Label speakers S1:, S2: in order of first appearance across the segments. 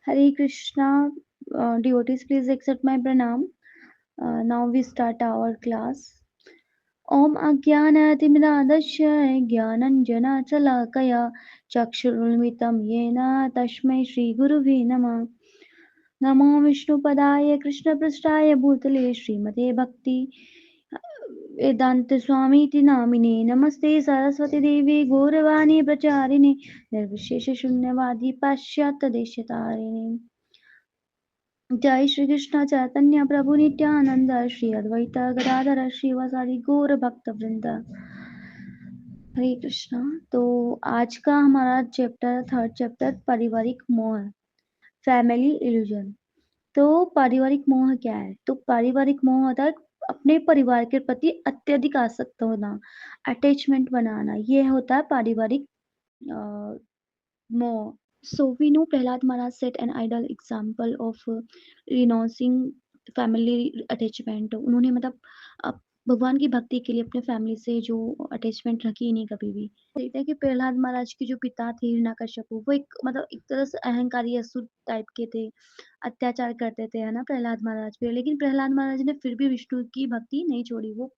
S1: Hare Krishna, devotees, please accept my pranam. Now we start our class. Om Ajnanatimradasya Jnananjana Chakshurulmitam Yena Tashmai Shri Guruve Namah. Namo Vishnupadaya Krishnaprasthaya Bhutale Srimate Bhakti Vedanta Swami Iti Namine Namaste Saraswati Devi Gauravani Pracharine Nirvishesha Shunyavadi Paschyata Deshatarine जय श्री कृष्ण चैतन्य प्रभु नित्यानंद श्री अद्वैत गदाधर श्रीवासादि गौर भक्त वृंद। हरे कृष्णा। तो आज का हमारा chapter third chapter पारिवारिक मोह, family illusion. तो पारिवारिक मोह क्या है? तो पारिवारिक मोह होता है अपने परिवार के प्रति अत्यधिक आसक्त होना, अटैचमेंट बनाना, ये होता है पारिवारिक मोह। So we know Prahlad Maharaj set an ideal example of renouncing family attachment. उन्होंने मतलब भगवान की भक्ति के लिए अपने फैमिली से जो अटैचमेंट रखी ही नहीं कभी भी। देखते हैं कि प्रहलाद महाराज के जो पिता थे हिरण्यकश्यप, वो एक मतलब एक तरह से अहंकारी असुर टाइप के थे, अत्याचार करते थे है ना प्रहलाद महाराज पे। लेकिन प्रहलाद महाराज ने फिर भी विष्णु की भक्ति नहीं छोड़ी, वो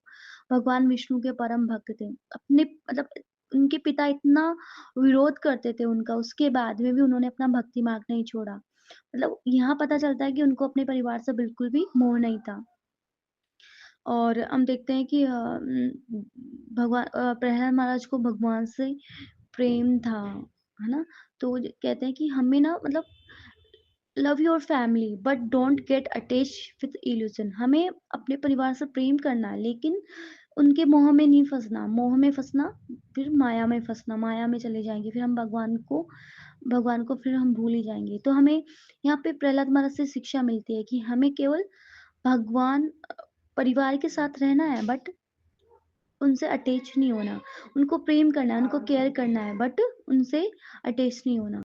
S1: भगवान विष्णु के परम भक्त थे। अपने मतलब उनके पिता इतना विरोध करते थे उनका, उसके बाद में भी उन्होंने अपना भक्ति मार्ग नहीं छोड़ा। मतलब यहाँ पता चलता है कि उनको अपने परिवार से बिल्कुल भी मोह नहीं था। और हम देखते हैं कि भगवान प्रहलाद महाराज को भगवान से प्रेम था, है ना। तो कहते हैं कि हमें ना मतलब love your family but don't get attach with illusion. हमें अपने परिवार से प्रेम करना है लेकिन उनके मोह में नहीं फंसना। मोह में फंसना फिर माया में फंसना, माया में चले जाएंगे, फिर हम भगवान को फिर हम भूल ही जाएंगे। तो हमें यहाँ पे प्रहलाद महाराज से शिक्षा मिलती है कि हमें केवल भगवान परिवार के साथ रहना है बट उनसे अटैच नहीं होना। उनको प्रेम करना है, उनको केयर करना है बट उनसे अटैच नहीं होना।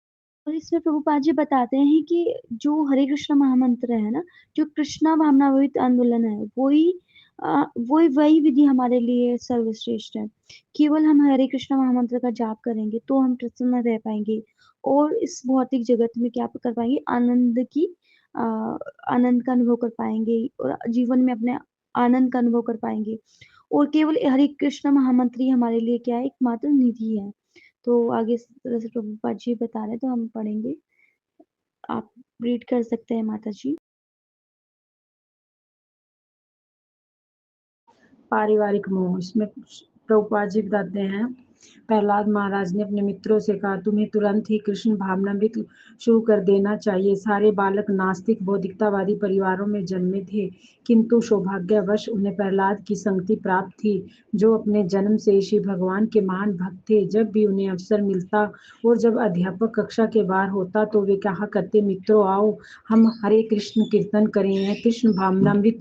S1: और इसमें प्रभुपाद जी बताते हैं कि जो हरे कृष्ण महामंत्र है ना, जो कृष्णा भावनामृत आंदोलन है, वही विधि हमारे लिए सर्वश्रेष्ठ है। केवल हम हरे कृष्ण महामंत्र का जाप करेंगे तो हम प्रसन्न रह पाएंगे और इस भौतिक जगत में क्या कर पाएंगे, आनंद का अनुभव कर पाएंगे और जीवन में अपने आनंद का अनुभव कर पाएंगे। और केवल हरे कृष्ण महामंत्र ही हमारे लिए क्या है, एकमात्र निधि है। तो आगे इस तरह से प्रभुपाद जी बता रहे हैं तो हम पढ़ेंगे। आप रीड कर सकते हैं माता जी।
S2: पारिवारिक मोह, इसमें प्रभुपाद जी बताते हैं, प्रहलाद महाराज ने अपने मित्रों से कहा, तुम्हें तुरंत ही कृष्ण भावनामृत शुरू कर देना चाहिए। सारे बालक नास्तिक बौद्धिकतावादी परिवारों में जन्मे थे, किंतु सौभाग्यवश उन्हें प्रहलाद की संगति प्राप्त थी, जो अपने जन्म से श्री भगवान के महान भक्त थे। जब भी उन्हें अवसर मिलता और जब अध्यापक कक्षा के बाहर होता तो वे कहा करते, मित्रों आओ हम हरे कृष्ण कीर्तन करें, कृष्ण भावनामृत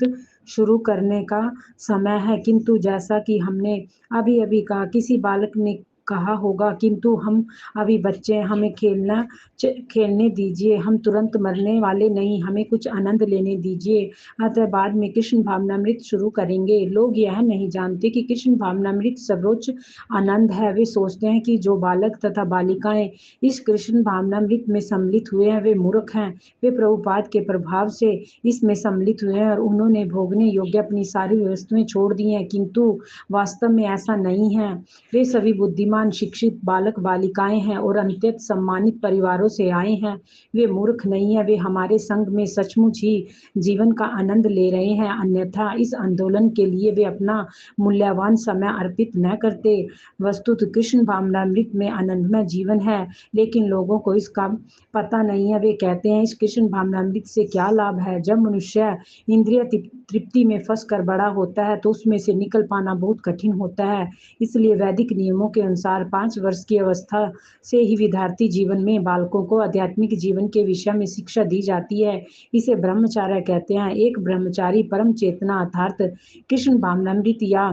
S2: शुरू करने का समय है। किंतु जैसा कि हमने अभी अभी कहा, किसी बालक ने कहा होगा, किंतु हम अभी बच्चे हैं, हमें खेलने दीजिए, हम तुरंत मरने वाले नहीं, हमें कुछ आनंद लेने दीजिए, अतः बाद में कृष्ण भावनामृत शुरू करेंगे। लोग यह नहीं जानते कि कृष्ण भावनामृत सर्वोच्च आनंद है। वे सोचते हैं कि जो बालक तथा बालिकाएं इस कृष्ण भावनामृत में सम्मिलित हुए हैं वे मूर्ख हैं, वे प्रभुपाद के प्रभाव से इसमें सम्मिलित हुए हैं और उन्होंने भोगने योग्य अपनी सारी वस्तुएं छोड़ दी हैं, किंतु वास्तव में ऐसा नहीं है। वे सभी बुद्धिमान शिक्षित बालक बालिकाएं हैं और अत्यंत सम्मानित परिवारों से आए हैं। वे मूर्ख नहीं है, वे हमारे संग में सचमुच ही जीवन का आनंद ले रहे हैं, अन्यथा इस आंदोलन के लिए वे अपना मूल्यवान समय अर्पित न करते। वस्तुतः कृष्ण भावनामृत में आनंदमय जीवन है, लेकिन लोगों को इसका पता नहीं है। वे कहते हैं, इस कृष्ण भावनामृत से क्या लाभ है। जब मनुष्य इंद्रिय तृप्ति में फंस कर बड़ा होता है तो उसमें से निकल पाना बहुत कठिन होता है। इसलिए वैदिक नियमों के अनुसार 5 वर्ष की अवस्था से ही विद्यार्थी जीवन में बालकों को आध्यात्मिक जीवन के विषय में शिक्षा दी जाती है। इसे ब्रह्मचर्य कहते हैं। एक ब्रह्मचारी परम चेतना अर्थात कृष्ण भावनामृत या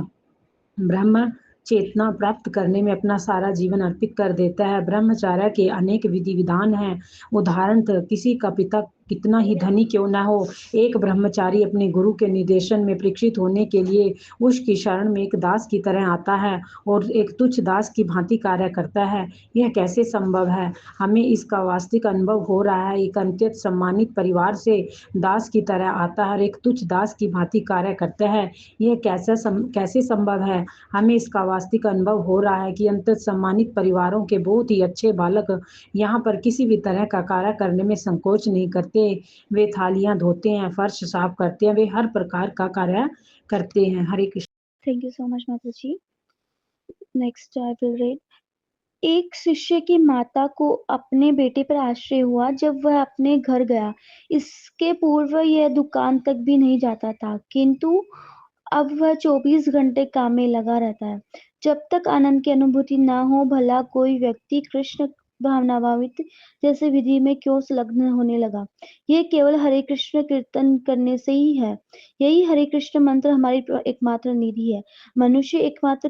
S2: ब्रह्म चेतना प्राप्त करने में अपना सारा जीवन अर्पित कर देता है। ब्रह्मचर्य के अनेक विधि विधान हैं। उदाहरणतः किसी का पिता कितना ही धनी क्यों ना हो, एक ब्रह्मचारी अपने गुरु के निर्देशन में परीक्षित होने के लिए उसकी शरण में एक दास की तरह आता है और एक तुच्छ दास की भांति कार्य करता है। यह कैसे संभव है? हमें इसका वास्तविक अनुभव हो रहा है। एक अत्यंत सम्मानित परिवार से दास की तरह आता है और एक तुच्छ दास की भांति कार्य करता है। यह कैसे संभव है? हमें इसका वास्तविक अनुभव हो रहा है कि अत्यंत सम्मानित परिवारों के बहुत ही अच्छे बालक यहाँ पर किसी भी तरह का कार्य करने में संकोच नहीं करते। वे थालियाँ धोते हैं, फर्श साफ करते हैं, वे हर प्रकार का कार्य करते हैं। Hare Krishna.
S1: Thank you so much माताजी। Next I will read. एक शिष्य की माता को अपने बेटे पर आश्चर्य हुआ जब वह अपने घर गया। इसके पूर्व यह दुकान तक भी नहीं जाता था, किंतु अब वह 24 घंटे काम में लगा रहता है। जब तक आनंद की अनुभूति न हो, भला कोई व्यक्ति कृष्ण भावनाभावित जैसे विधि में क्यों संलग्न होने लगा? यह केवल हरे कृष्ण कीर्तन करने से ही है। यही हरे कृष्ण मंत्र हमारी एकमात्र निधि है। मनुष्य एकमात्र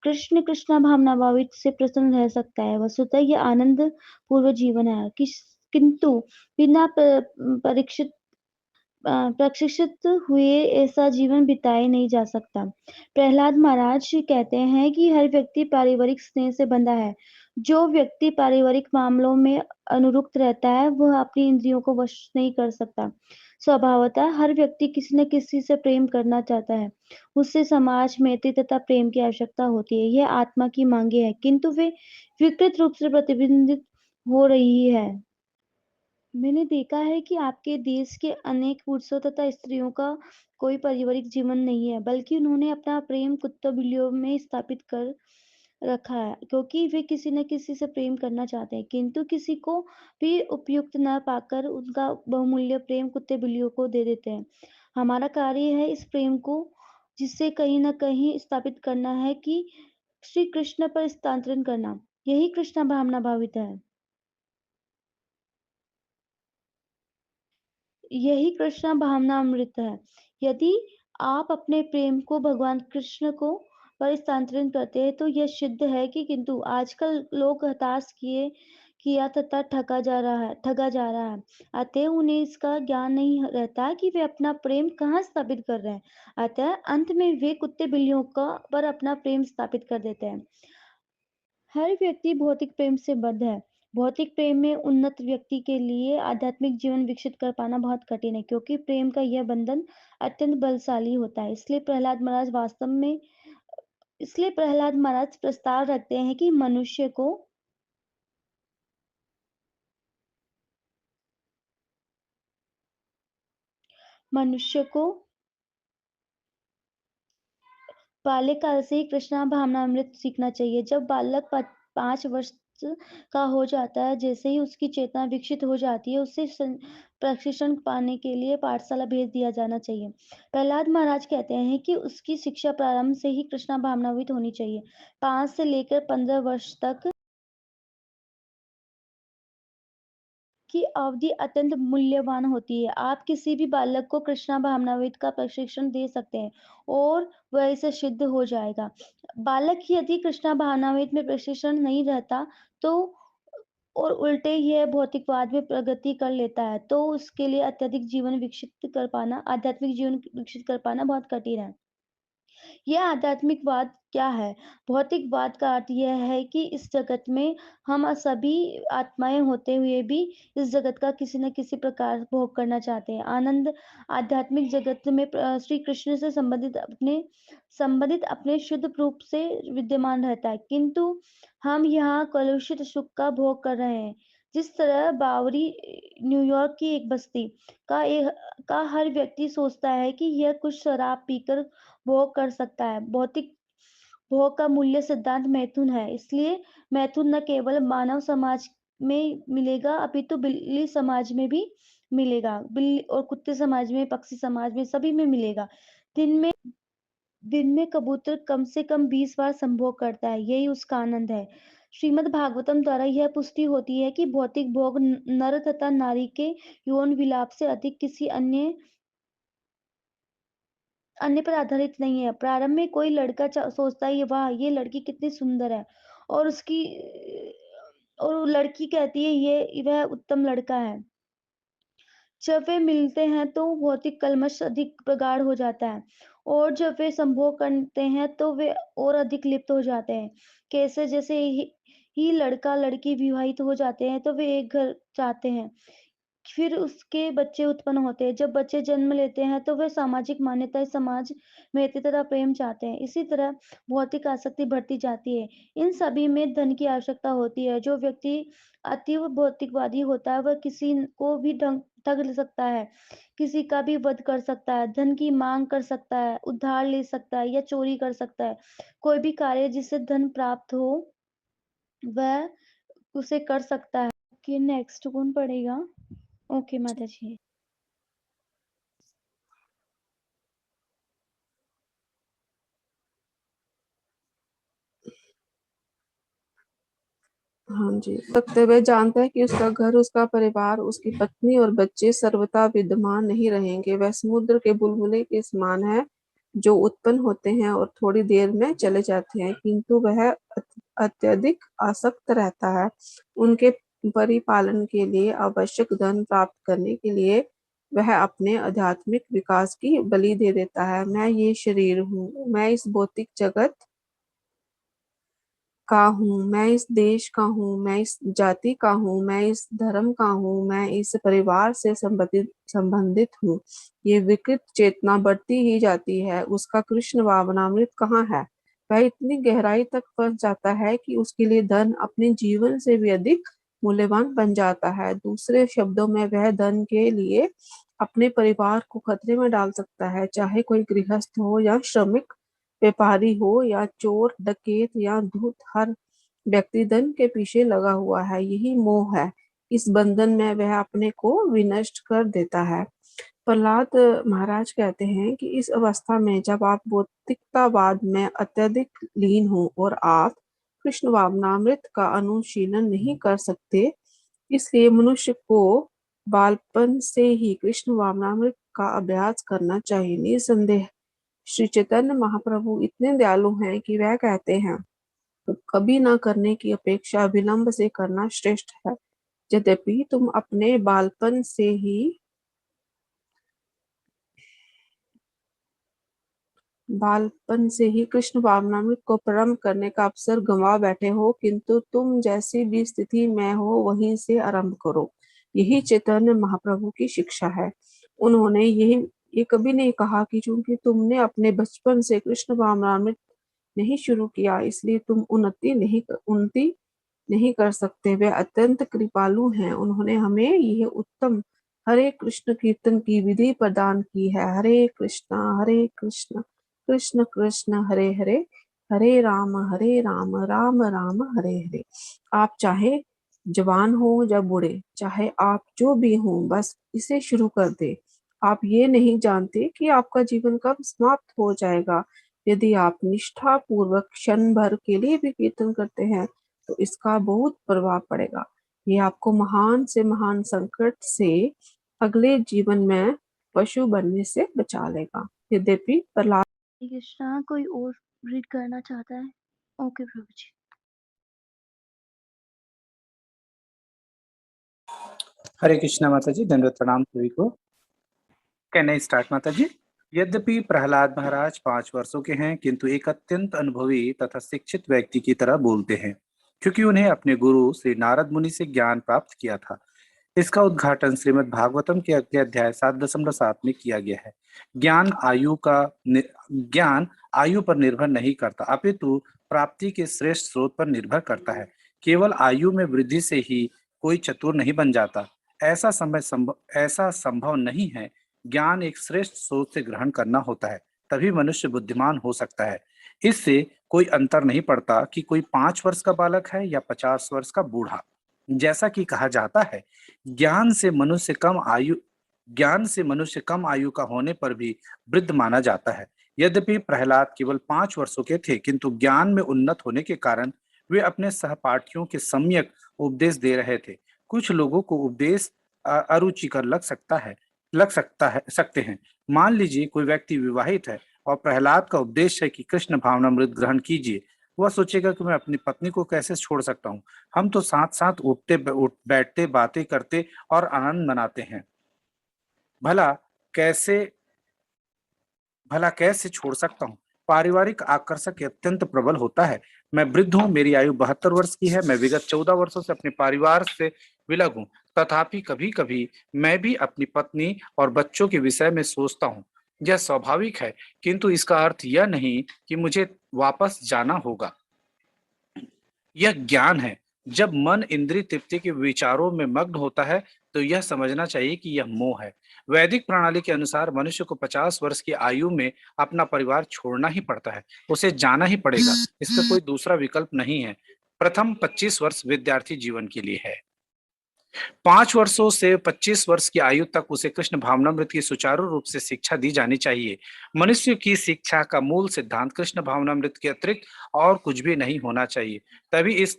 S1: कृष्ण कृष्णा भावनाभावित से प्रसन्न रह सकता है। वस्तुतः यह आनंद पूर्व जीवन है, किंतु बिना प्रशिक्षित हुए ऐसा जीवन बिताए नहीं जा सकता। प्रहलाद महाराज कहते हैं कि हर व्यक्ति पारिवारिक स्नेह से बंधा है। जो व्यक्ति पारिवारिक मामलों में अनुरक्त रहता है, वह अपनी इंद्रियों को वश नहीं कर सकता। स्वभावतः हर व्यक्ति किसी न किसी से प्रेम करना चाहता है। उससे समाज, मैत्री तथा प्रेम की आवश्यकता होती है। यह आत्मा की मांगे है, किंतु वे विकृत रूप से प्रतिबिंबित हो रही है। मैंने देखा है कि आपके देश के अनेक पुरुषों तथा स्त्रियों का कोई पारिवारिक जीवन नहीं है, बल्कि उन्होंने अपना प्रेम कुत्तों-बिल्लियों में स्थापित कर रखा है, क्योंकि वे किसी न किसी से प्रेम करना चाहते हैं, किंतु किसी को भी उपयुक्त न पाकर उनका बहुमूल्य प्रेम कुत्ते-बिल्लियों को दे देते हैं। हमारा कार्य है इस प्रेम को जिससे कहीं न कहीं स्थापित करना है कि श्री कृष्ण पर स्थानांतरण करना। यही कृष्ण भावना भावित है। यही कृष्ण भावनामृत है। यदि आप अपने प्रेम को भगवान कृष्ण को पर स्थानांतरित करते हैं, तो यह सिद्ध है कि किंतु आजकल लोग हताश किया तथा ठगा जा रहा है। अतः उन्हें इसका ज्ञान नहीं रहता कि वे अपना प्रेम कहाँ स्थापित कर रहे हैं। अतः अंत में वे कुत्ते-बिल्लियों का पर अपना प्रेम स्थापित कर देते हैं। हर व्यक्ति भौतिक प्रेम से बद्ध है। भौतिक प्रेम में उन्नत व्यक्ति के लिए आध्यात्मिक जीवन विकसित कर पाना बहुत कठिन है, क्योंकि प्रेम का यह बंधन अत्यंत बलशाली होता है। इसलिए प्रहलाद महाराज प्रस्ताव रखते हैं कि मनुष्य को बाल्यकाल से ही कृष्णा भावनामृत सीखना चाहिए। जब बालक 5 वर्ष का हो जाता है, जैसे ही उसकी चेतना विकसित हो जाती है, उसे प्रशिक्षण पाने के लिए पाठशाला भेज दिया जाना चाहिए। प्रहलाद महाराज कहते हैं कि उसकी शिक्षा प्रारंभ से ही कृष्णा भावनावित होनी चाहिए। 5 से लेकर 15 वर्ष तक की अवधि अत्यंत मूल्यवान होती है। आप किसी भी बालक को कृष्णा भावनामृत का प्रशिक्षण दे सकते हैं और वह इसे सिद्ध हो जाएगा। बालक यदि कृष्णा भावनामृत में प्रशिक्षण नहीं रहता, तो और उल्टे यह भौतिकवाद में प्रगति कर लेता है, तो उसके लिए आध्यात्मिक जीवन विकसित कर पाना बहुत कठिन है। यह आध्यात्मिकवाद क्या है? भौतिकवाद का अर्थ यह है कि इस जगत में हम सभी आत्माएँ होते हुए भी इस जगत का किसी न किसी प्रकार भोग करना चाहते हैं। आनंद आध्यात्मिक जगत में श्री कृष्ण से संबंधित अपने शुद्ध रूप से विद्यमान रहता है, किंतु हम यहाँ कलुषित सुख का भोग कर रहे हैं। जिस तरह बावरी न्यूयॉर्क की एक बस्ती का हर व्यक्ति सोचता है कि यह कुछ शराब पीकर भोग कर सकता है। भौतिक भोग का मूल्य सिद्धांत मैथुन है। इसलिए मैथुन न केवल मानव समाज में मिलेगा, अपितु बिल्ली समाज में भी मिलेगा। बिल्ली और कुत्ते समाज में, पक्षी समाज में, सभी में मिलेगा। दिन में दिन में कबूतर कम से कम 20 बार संभोग करता है। यही उसका आनंद है। श्रीमद् भागवतम द्वारा यह पुष्टि होती है कि भौतिक भोग नर तथा नारी के यौन विलाप से अधिक किसी अन्य पर आधारित नहीं है। प्रारंभ में कोई लड़का सोचता है, वाह ये लड़की कितनी सुंदर है, और लड़की कहती है ये वह उत्तम लड़का है। जब वे मिलते हैं तो भौतिक कलमश अधिक प्रगाढ़ हो जाता है, और जब वे संभोग करते हैं तो वे और अधिक लिप्त हो जाते हैं। कैसे जैसे ही लड़का लड़की विवाहित हो जाते हैं तो वे एक घर चाहते हैं, फिर उसके बच्चे उत्पन्न होते हैं। जब बच्चे जन्म लेते हैं तो वे सामाजिक मान्यताएं, समाज में तथा प्रेम चाहते हैं। इसी तरह भौतिक आसक्ति बढ़ती जाती है। इन सभी में धन की आवश्यकता होती है। जो व्यक्ति अतीव भौतिकवादी होता है वह किसी को भी ठग सकता है, किसी का भी वध कर सकता है, धन की मांग कर सकता है, उधार ले सकता है या चोरी कर सकता है। कोई भी कार्य जिससे धन प्राप्त हो वह उसे कर सकता है। ओके, नेक्स्ट कौन पढ़ेगा? ओके माता जी।
S3: हाँ जी, सकते हुए जानता है कि उसका घर, उसका परिवार, उसकी पत्नी और बच्चे सर्वथा विद्यमान नहीं रहेंगे। वह समुद्र के बुलबुले के समान है, जो उत्पन्न होते हैं और थोड़ी देर में चले जाते हैं, किंतु वह अत्यधिक आसक्त रहता है। उनके परिपालन के लिए आवश्यक धन प्राप्त करने के लिए वह अपने आध्यात्मिक विकास की बलि दे देता है। मैं ये शरीर हूँ, मैं इस भौतिक जगत का हूँ, मैं इस देश का हूँ, मैं इस जाति का हूँ, मैं इस धर्म का हूँ, मैं इस परिवार से संबंधित हूँ। ये विकृत चेतना बढ़ती ही जाती है। उसका कृष्ण भावनामृत कहाँ है? वह इतनी गहराई तक पहुंच जाता है कि उसके लिए धन अपने जीवन से भी अधिक मूल्यवान बन जाता है। दूसरे शब्दों में वह धन के लिए अपने परिवार को खतरे में डाल सकता है, चाहे कोई गृहस्थ हो या श्रमिक, व्यापारी हो या चोर, डकैत या धूर्त। हर व्यक्ति धन के पीछे लगा हुआ है। यही मोह है। इस बंधन में वह अपने को विनष्ट कर देता है। प्रहलाद महाराज कहते हैं कि इस अवस्था में जब आप भौतिकतावाद में अत्यधिक लीन हो और आप कृष्ण भावनामृत का अनुशीलन नहीं कर सकते, इसलिए मनुष्य को बालपन से ही कृष्ण भावनामृत का अभ्यास करना चाहिए। निसंदेह श्री चैतन्य महाप्रभु इतने दयालु हैं कि वह कहते हैं, कभी ना करने की अपेक्षा विलंब से करना श्रेष्ठ है। यद्यपि तुम अपने बालपन से ही कृष्ण भावनामृत को प्रारंभ करने का अवसर गंवा बैठे हो, किंतु तुम जैसी भी स्थिति में हो वहीं से आरंभ करो। यही चैतन्य महाप्रभु की शिक्षा है। उन्होंने ये कभी नहीं कहा कि चूंकि तुमने अपने बचपन से कृष्ण भावनामृत नहीं शुरू किया इसलिए तुम उन्नति नहीं कर सकते। वे अत्यंत कृपालु हैं। उन्होंने हमें यह उत्तम हरे कृष्ण कीर्तन की विधि प्रदान की है। हरे कृष्ण कृष्ण कृष्ण हरे हरे, हरे राम राम राम हरे हरे। आप चाहे जवान हो या बूढ़े, चाहे आप जो भी हो, बस इसे शुरू कर दे। आप ये नहीं जानते कि आपका जीवन कब समाप्त हो जाएगा। यदि आप निष्ठा पूर्वक क्षण भर के लिए भी कीर्तन करते हैं तो इसका बहुत प्रभाव पड़ेगा। ये आपको महान से महान संकट से अगले जीवन में पशु बनने से बचा लेगा। यद्यपि प्रहलाद
S1: कृष्णा, कोई और रीड करना चाहता है? ओके प्रभु जी।
S4: हरे कृष्णा माता जी, दंडवत प्रणाम सभी को। कैन आई स्टार्ट माता जी? यद्यपि प्रहलाद महाराज 5 वर्षों के हैं, किंतु एक अत्यंत अनुभवी तथा शिक्षित व्यक्ति की तरह बोलते हैं, क्योंकि उन्हें अपने गुरु श्री नारद मुनि से ज्ञान प्राप्त किया था। इसका उद्घाटन श्रीमद् भागवतम के अगले अध्याय 7.7 में किया गया है। ज्ञान आयु पर निर्भर नहीं करता, अपितु प्राप्ति के श्रेष्ठ स्रोत पर निर्भर करता है। केवल आयु में वृद्धि से ही कोई चतुर नहीं बन जाता, ऐसा संभव नहीं है। ज्ञान एक श्रेष्ठ सोच से ग्रहण करना होता है, तभी मनुष्य बुद्धिमान हो सकता है। इससे कोई अंतर नहीं पड़ता कि कोई 5 वर्ष का बालक है या 50 वर्ष का बूढ़ा। जैसा कि कहा जाता है, ज्ञान से मनुष्य कम आयु का होने पर भी वृद्ध माना जाता है। यद्यपि प्रहलाद केवल 5 वर्षों के थे, किंतु ज्ञान में उन्नत होने के कारण वे अपने सहपाठियों के सम्यक उपदेश दे रहे थे। कुछ लोगों को उपदेश अरुचिकर लग सकते हैं। मान लीजिए कोई व्यक्ति विवाहित है और प्रहलाद का उपदेश है कि कृष्ण भावनामृत ग्रहण कीजिए। वह सोचेगा कि मैं अपनी पत्नी को कैसे छोड़ सकता हूँ। हम तो साथ साथ उठ बैठते, बातें करते और आनंद मनाते हैं। भला कैसे भला कैसे छोड़ सकता हूँ। पारिवारिक आकर्षक अत्यंत प्रबल होता है। मैं वृद्ध हूँ, मेरी आयु 72 वर्ष की है। मैं विगत 14 वर्षों से अपने परिवार से विलग हूँ। तथापि कभी कभी मैं भी अपनी पत्नी और बच्चों के विषय में सोचता हूँ। यह स्वाभाविक है, किंतु इसका अर्थ यह नहीं कि मुझे वापस जाना होगा। यह ज्ञान है। जब मन इंद्रिय तृप्ति के विचारों में मग्न होता है, तो यह समझना चाहिए कि यह मोह है। वैदिक प्रणाली के अनुसार मनुष्य को 50 वर्ष की आयु में अपना परिवार छोड़ना ही पड़ता है। उसे जाना ही पड़ेगा। इसका कोई दूसरा विकल्प नहीं है। प्रथम 25 वर्ष विद्यार्थी जीवन के लिए है। 5 वर्षों से 25 वर्ष की आयु तक उसे कृष्ण भावनामृत की सुचारू रूप से शिक्षा दी जानी चाहिए। मनुष्य की शिक्षा का मूल सिद्धांत कृष्ण भावनामृत के अतिरिक्त और कुछ भी नहीं होना चाहिए। तभी इस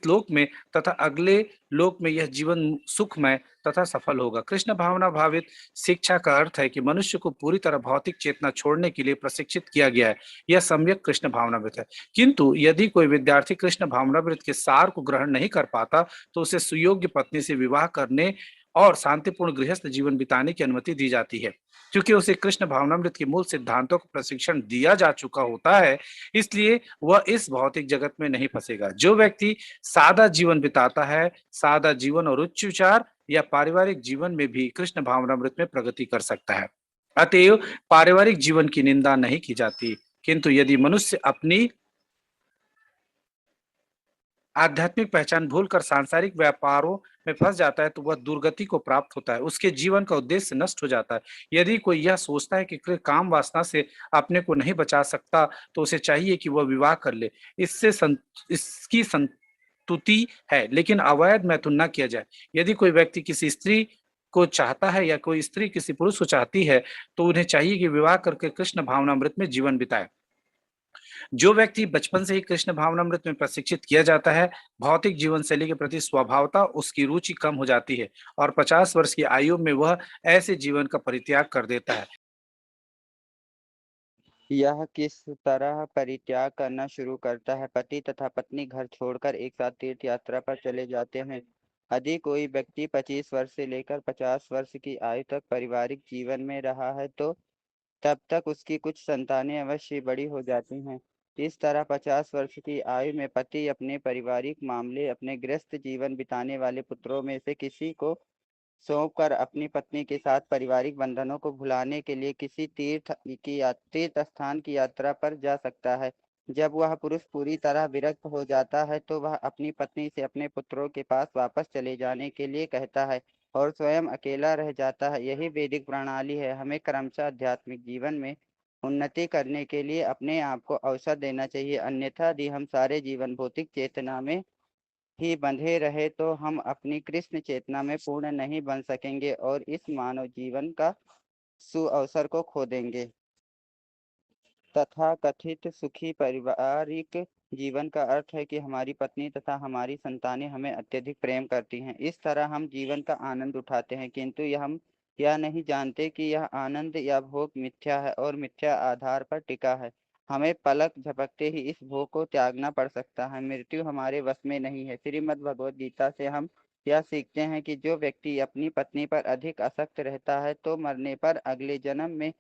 S4: लोक में तथा अगले लोक में यह जीवन सुखमय तथा सफल होगा। कृष्ण भावना भावित शिक्षा का अर्थ है कि मनुष्य को पूरी तरह भौतिक चेतना छोड़ने के लिए प्रशिक्षित किया गया है। यह सम्यक कृष्ण भावनामृत है। किंतु यदि कोई विद्यार्थी कृष्ण भावनामृत के सार को ग्रहण नहीं कर पाता, तो उसे सुयोग्य पत्नी से विवाह करने और शांतिपूर्ण गृहस्थ जीवन बिताने की अनुमति दी जाती है। क्योंकि उसे कृष्ण भावनामृत के मूल सिद्धांतों का प्रशिक्षण दिया जा चुका होता है, इसलिए वह इस भौतिक जगत में नहीं फंसेगा। जो व्यक्ति सादा जीवन बिताता है, सादा जीवन और उच्च विचार या पारिवारिक जीवन में भी कृष्ण भावनामृत में प्रगति कर सकता है। अतएव पारिवारिक जीवन की निंदा नहीं की जाती, किंतु यदि मनुष्य अपनी आध्यात्मिक पहचान भूलकर सांसारिक व्यापारों में फंस जाता है, तो वह दुर्गति को प्राप्त होता है। उसके जीवन का उद्देश्य नष्ट हो जाता है। यदि कोई यह सोचता है कि काम वासना से अपने को नहीं बचा सकता, तो उसे चाहिए कि वह विवाह कर ले। इसकी संतुति है, लेकिन अवैध मैथुन न किया जाए। यदि कोई व्यक्ति किसी स्त्री को चाहता है या कोई स्त्री किसी पुरुष को चाहती है, तो उन्हें चाहिए कि विवाह करके कृष्ण भावनामृत में जीवन बिताए। जो व्यक्ति बचपन से ही कृष्ण भावनामृत में प्रशिक्षित किया जाता है, भौतिक जीवन शैली के प्रति स्वभावतः उसकी रुचि कम हो जाती है और 50 वर्ष की आयु में वह ऐसे जीवन का परित्याग कर देता है।
S5: यह किस तरह परित्याग करना शुरू करता है। पति तथा पत्नी घर छोड़कर एक साथ तीर्थ यात्रा पर चले जाते हैं। यदि कोई व्यक्ति 25 वर्ष से लेकर 50 वर्ष की आयु तक पारिवारिक जीवन में रहा है, तो तब तक उसकी कुछ संतानें अवश्य बड़ी हो जाती हैं। इस तरह 50 वर्ष की आयु में पति अपने पारिवारिक मामले अपने गृहस्थ जीवन बिताने वाले पुत्रों में से किसी को सौंप कर अपनी पत्नी के साथ पारिवारिक बंधनों को भुलाने के लिए किसी तीर्थ स्थान की यात्रा पर जा सकता है। जब वह पुरुष पूरी तरह विरक्त हो जाता है, तो वह अपनी पत्नी से अपने पुत्रों के पास वापस चले जाने के लिए कहता है और स्वयं अकेला रह जाता है। यही वैदिक प्रणाली है। हमें क्रमशः आध्यात्मिक जीवन में उन्नति करने के लिए अपने आप को अवसर देना चाहिए। अन्यथा यदि हम सारे जीवन भौतिक चेतना में ही बंधे रहे, तो हम अपनी कृष्ण चेतना में पूर्ण नहीं बन सकेंगे और इस मानव जीवन का सुअवसर को खो देंगे। तथा कथित सुखी पारिवारिक जीवन का अर्थ है कि हमारी पत्नी तथा हमारी संतानें हमें अत्यधिक प्रेम करती हैं। इस तरह हम जीवन का आनंद उठाते हैं, किंतु हम यह नहीं जानते कि यह आनंद या भोग मिथ्या है और मिथ्या आधार पर टिका है। हमें पलक झपकते ही इस भोग को त्यागना पड़ सकता है। मृत्यु हमारे वश में नहीं है। श्रीमद् भगवद गीता से हम यह सीखते हैं कि जो व्यक्ति अपनी पत्नी पर अधिक आसक्त रहता है, तो मरने पर अगले जन्म में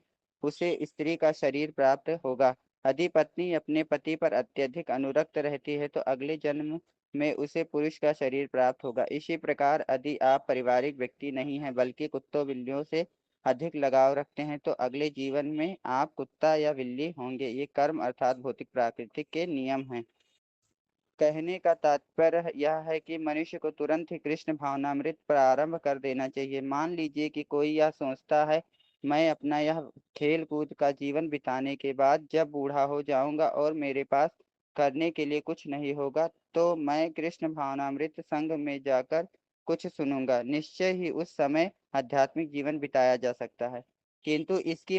S5: उसे स्त्री का शरीर प्राप्त होगा। यदि पत्नी अपने पति पर अत्यधिक अनुरक्त रहती है, तो अगले जन्म में उसे पुरुष का शरीर प्राप्त होगा। इसी प्रकार यदि आप पारिवारिक व्यक्ति नहीं हैं, बल्कि कुत्तों बिल्लियों से अधिक लगाव रखते हैं, तो अगले जीवन में आप कुत्ता या बिल्ली होंगे। ये कर्म अर्थात भौतिक प्राकृतिक के नियम हैं। कहने का तात्पर्य यह है कि मनुष्य को तुरंत ही कृष्ण भावनामृत प्रारंभ कर देना चाहिए। मान लीजिए कि कोई यह सोचता है, मैं अपना यह खेल कूद का जीवन बिताने के बाद जब बूढ़ा हो जाऊंगा और मेरे पास करने के लिए कुछ नहीं होगा, तो मैं कृष्ण भावनामृत संघ में जाकर कुछ सुनूंगा। निश्चय ही उस समय आध्यात्मिक जीवन बिताया जा सकता है, किंतु इसकी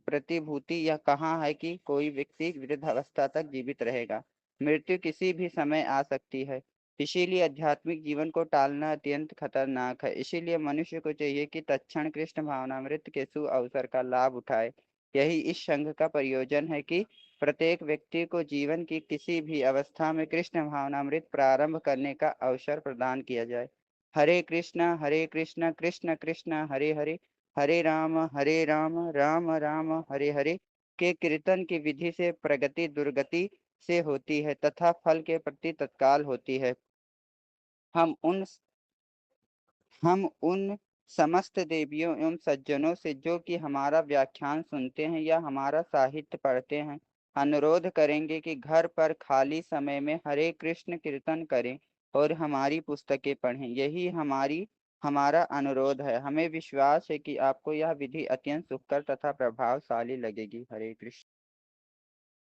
S5: प्रतिभूति यह कहाँ है कि कोई व्यक्ति वृद्धावस्था तक जीवित रहेगा। मृत्यु किसी भी समय आ सकती है। इसीलिए आध्यात्मिक जीवन को टालना अत्यंत खतरनाक है। इसीलिए मनुष्य को चाहिए कि तत्क्षण कृष्ण भावनामृत के सुअवसर का लाभ उठाए। यही इस संघ का प्रयोजन है कि प्रत्येक व्यक्ति को जीवन की किसी भी अवस्था में कृष्ण भावनामृत प्रारंभ करने का अवसर प्रदान किया जाए। हरे कृष्ण कृष्ण कृष्ण हरे हरे, हरे राम राम राम हरे हरे के कीर्तन की विधि से प्रगति दुर्गति से होती है तथा फल के प्रति तत्काल होती है। हम उन हम उन समस्त देवियों एवं सज्जनों से जो कि हमारा व्याख्यान सुनते हैं या हमारा साहित्य पढ़ते हैं, अनुरोध करेंगे कि घर पर खाली समय में हरे कृष्ण कीर्तन करें और हमारी पुस्तकें पढ़ें। यही हमारा अनुरोध है। हमें विश्वास है कि आपको यह विधि अत्यंत सुखकर तथा प्रभावशाली लगेगी। हरे कृष्ण।